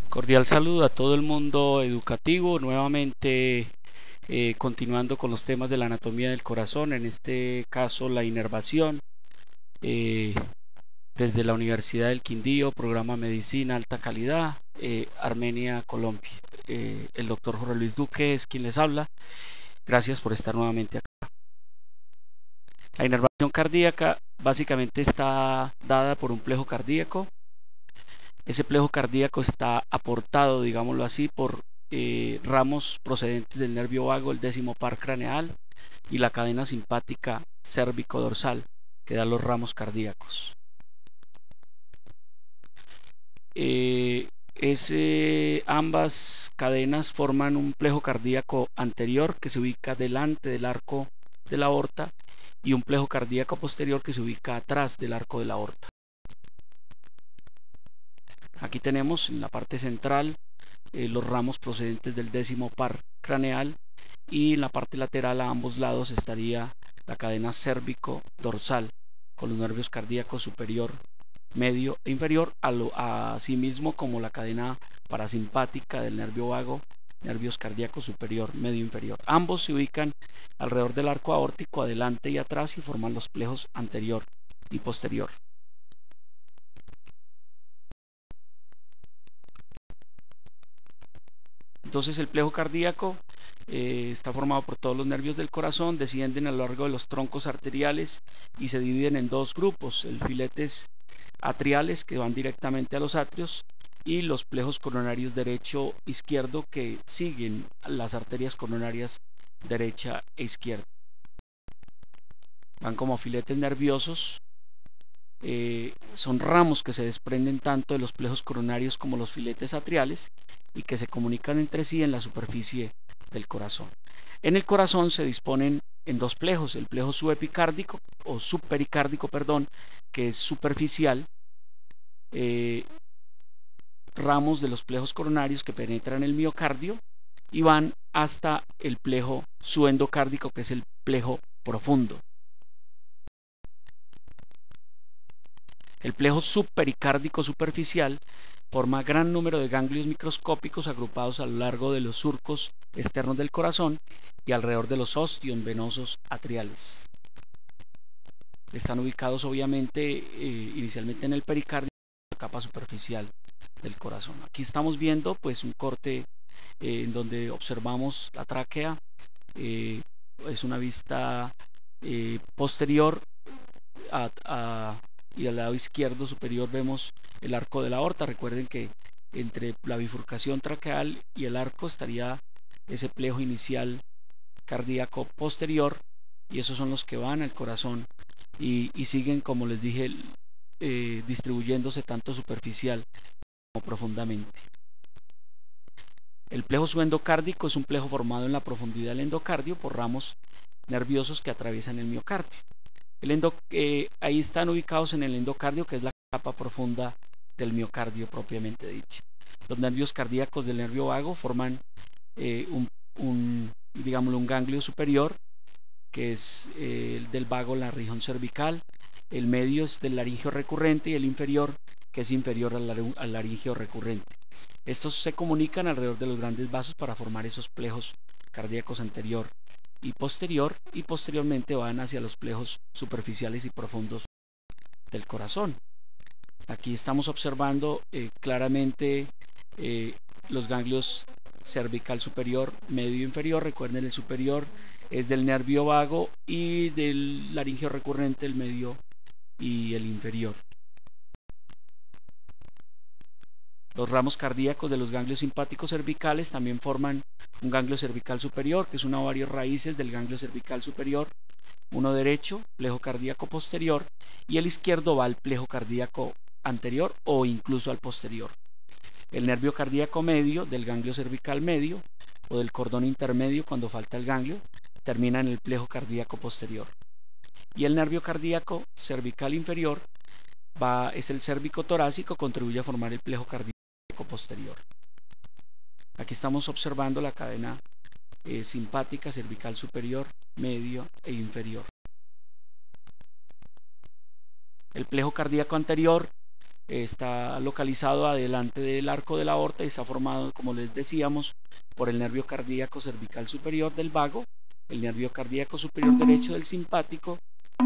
Cordial saludo a todo el mundo educativo, nuevamente continuando con los temas de la anatomía del corazón, en este caso la inervación, eh, desde la Universidad del Quindío, programa Medicina Alta Calidad, Armenia, Colombia. El doctor Jorge Luis Duque es quien les habla, gracias por estar nuevamente acá. La inervación cardíaca básicamente está dada por un plejo cardíaco. Ese plejo cardíaco está aportado, digámoslo así, por ramos procedentes del nervio vago, el décimo par craneal y la cadena simpática cérvico-dorsal, que da los ramos cardíacos. Ambas cadenas forman un plejo cardíaco anterior que se ubica delante del arco de la aorta y un plejo cardíaco posterior que se ubica atrás del arco de la aorta. Aquí tenemos en la parte central los ramos procedentes del décimo par craneal y en la parte lateral a ambos lados estaría la cadena cérvico-dorsal con los nervios cardíacos superior, medio e inferior, asimismo como la cadena parasimpática del nervio vago, nervios cardíacos superior, medio e inferior. Ambos se ubican alrededor del arco aórtico, adelante y atrás, y forman los plejos anterior y posterior. Entonces el plejo cardíaco está formado por todos los nervios del corazón, descienden a lo largo de los troncos arteriales y se dividen en dos grupos, el filetes atriales que van directamente a los atrios y los plejos coronarios derecho e izquierdo que siguen las arterias coronarias derecha e izquierda. Van como filetes nerviosos, son ramos que se desprenden tanto de los plejos coronarios como los filetes atriales y que se comunican entre sí en la superficie del corazón. En el corazón se disponen en dos plejos, el plejo subepicárdico o subpericárdico, perdón, que es superficial, ramos de los plejos coronarios que penetran el miocardio y van hasta el plejo subendocárdico, que es el plejo profundo. El plejo subpericárdico superficial forma gran número de ganglios microscópicos agrupados a lo largo de los surcos externos del corazón y alrededor de los ostios venosos atriales. Están ubicados obviamente inicialmente en el pericardio, en la capa superficial del corazón. Aquí estamos viendo pues un corte en donde observamos la tráquea, es una vista posterior y al lado izquierdo superior vemos el arco de la aorta. Recuerden que entre la bifurcación traqueal y el arco estaría ese plejo inicial cardíaco posterior, y esos son los que van al corazón y siguen, como les dije, distribuyéndose tanto superficial como profundamente. El plejo subendocárdico es un plejo formado en la profundidad del endocardio por ramos nerviosos que atraviesan el miocardio. Ahí están ubicados en el endocardio, que es la capa profunda del miocardio propiamente dicho. Los nervios cardíacos del nervio vago forman digámoslo, un ganglio superior, que es el del vago, la región cervical. El medio es del laringio recurrente y el inferior, que es inferior al laringio recurrente. Estos se comunican alrededor de los grandes vasos para formar esos plejos cardíacos anterior y posterior, y posteriormente van hacia los plejos superficiales y profundos del corazón. Aquí estamos observando claramente los ganglios cervical superior, medio e inferior. Recuerden, el superior es del nervio vago y del laringio recurrente, el medio y el inferior. Los ramos cardíacos de los ganglios simpáticos cervicales también forman un ganglio cervical superior, que es una o varias raíces del ganglio cervical superior. Uno derecho, plejo cardíaco posterior, y el izquierdo va al plejo cardíaco anterior o incluso al posterior. El nervio cardíaco medio del ganglio cervical medio o del cordón intermedio, cuando falta el ganglio, termina en el plejo cardíaco posterior. Y el nervio cardíaco cervical inferior es el cérvico torácico, contribuye a formar el plejo cardíaco posterior. Aquí estamos observando la cadena simpática cervical superior, medio e inferior. El plejo cardíaco anterior está localizado adelante del arco de la aorta y está formado, como les decíamos, por el nervio cardíaco cervical superior del vago, el nervio cardíaco superior derecho del simpático,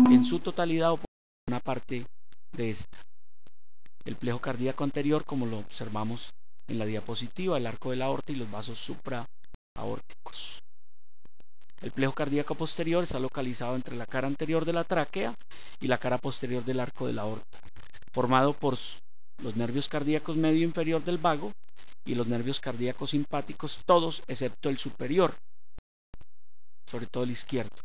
en su totalidad o por una parte de esta. El plejo cardíaco anterior, como lo observamos en la diapositiva, el arco de la aorta y los vasos supraaórticos. El plejo cardíaco posterior está localizado entre la cara anterior de la tráquea y la cara posterior del arco de la aorta, formado por los nervios cardíacos medio inferior del vago y los nervios cardíacos simpáticos, todos excepto el superior, sobre todo el izquierdo.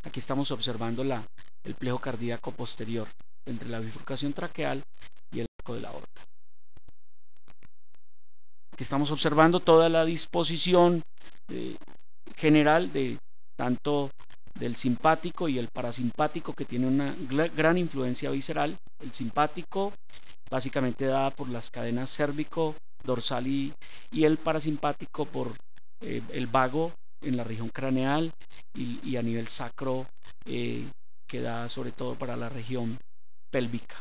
Aquí estamos observando el plejo cardíaco posterior entre la bifurcación traqueal y el arco de la aorta. Aquí estamos observando toda la disposición general de tanto del simpático y el parasimpático, que tiene una gran influencia visceral. El simpático básicamente dada por las cadenas cérvico, dorsal y el parasimpático por el vago en la región craneal y a nivel sacro, que da sobre todo para la región pélvica.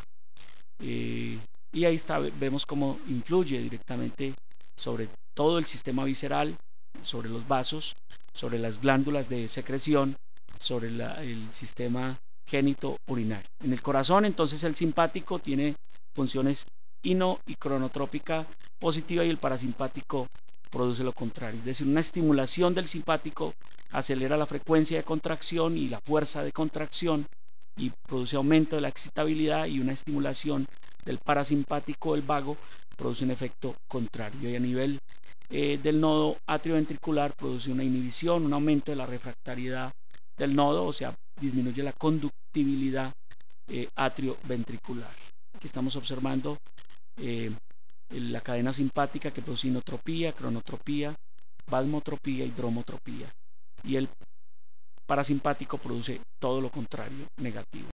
Y ahí vemos cómo influye directamente sobre todo el sistema visceral, sobre los vasos, sobre las glándulas de secreción, sobre el sistema génito urinario. En el corazón, entonces, el simpático tiene funciones ino y cronotrópica positiva y el parasimpático produce lo contrario, es decir, una estimulación del simpático acelera la frecuencia de contracción y la fuerza de contracción y produce aumento de la excitabilidad, y una estimulación del parasimpático, el vago, produce un efecto contrario, y a nivel del nodo atrioventricular produce una inhibición, un aumento de la refractariedad del nodo, o sea, disminuye la conductibilidad atrioventricular. Aquí estamos observando la cadena simpática que produce inotropía, cronotropía, vasmotropía y dromotropía, y el parasimpático produce todo lo contrario, negativo.